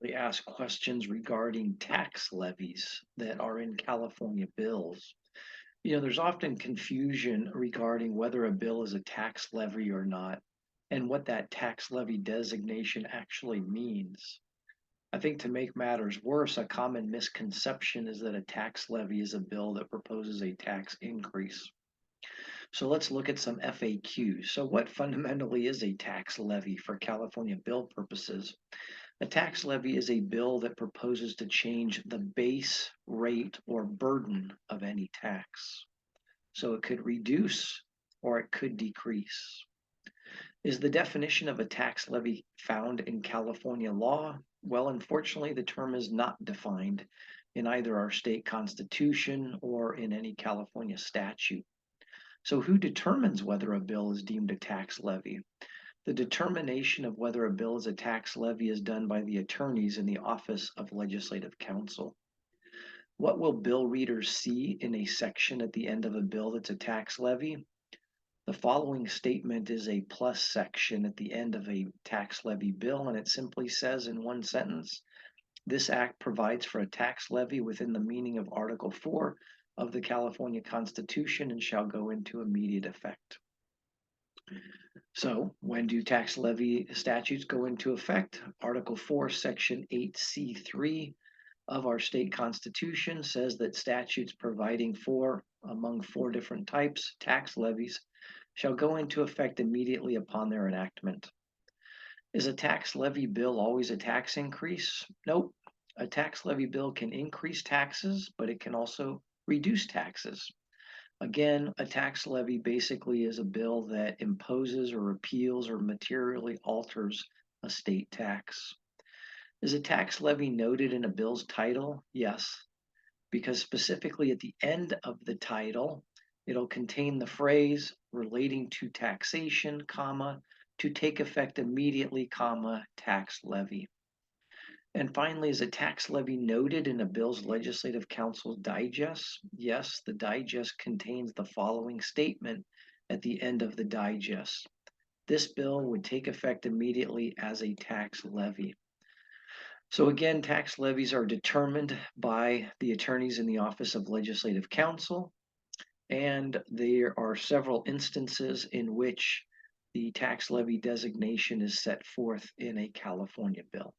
They ask questions regarding tax levies that are in California bills. There's often confusion regarding whether a bill is a tax levy or not, and what that tax levy designation actually means. I think to make matters worse, a common misconception is that a tax levy is a bill that proposes a tax increase. So let's look at some FAQs. So, what fundamentally is a tax levy for California bill purposes? A tax levy is a bill that proposes to change the base rate or burden of any tax. So it could reduce or it could decrease. Is the definition of a tax levy found in California law? Well, unfortunately, the term is not defined in either our state constitution or in any California statute. So, who determines whether a bill is deemed a tax levy? The determination of whether a bill is a tax levy is done by the attorneys in the Office of Legislative Counsel. What will bill readers see in a section at the end of a bill that's a tax levy? The following statement is a plus section at the end of a tax levy bill, and it simply says in one sentence, this act provides for a tax levy within the meaning of Article 4 of the California Constitution and shall go into immediate effect. So, when do tax levy statutes go into effect? Article 4, Section 8C3 of our state constitution says that statutes providing for, among four different types, tax levies shall go into effect immediately upon their enactment. Is a tax levy bill always a tax increase? Nope. A tax levy bill can increase taxes, but it can also reduce taxes. Again, a tax levy basically is a bill that imposes or repeals or materially alters a state tax. Is a tax levy noted in a bill's title? Yes, because specifically at the end of the title, it'll contain the phrase relating to taxation, comma, to take effect immediately, comma, tax levy. And finally, is a tax levy noted in a bill's legislative council digest? Yes, the digest contains the following statement at the end of the digest. This bill would take effect immediately as a tax levy. So again, tax levies are determined by the attorneys in the Office of Legislative Counsel, and there are several instances in which the tax levy designation is set forth in a California bill.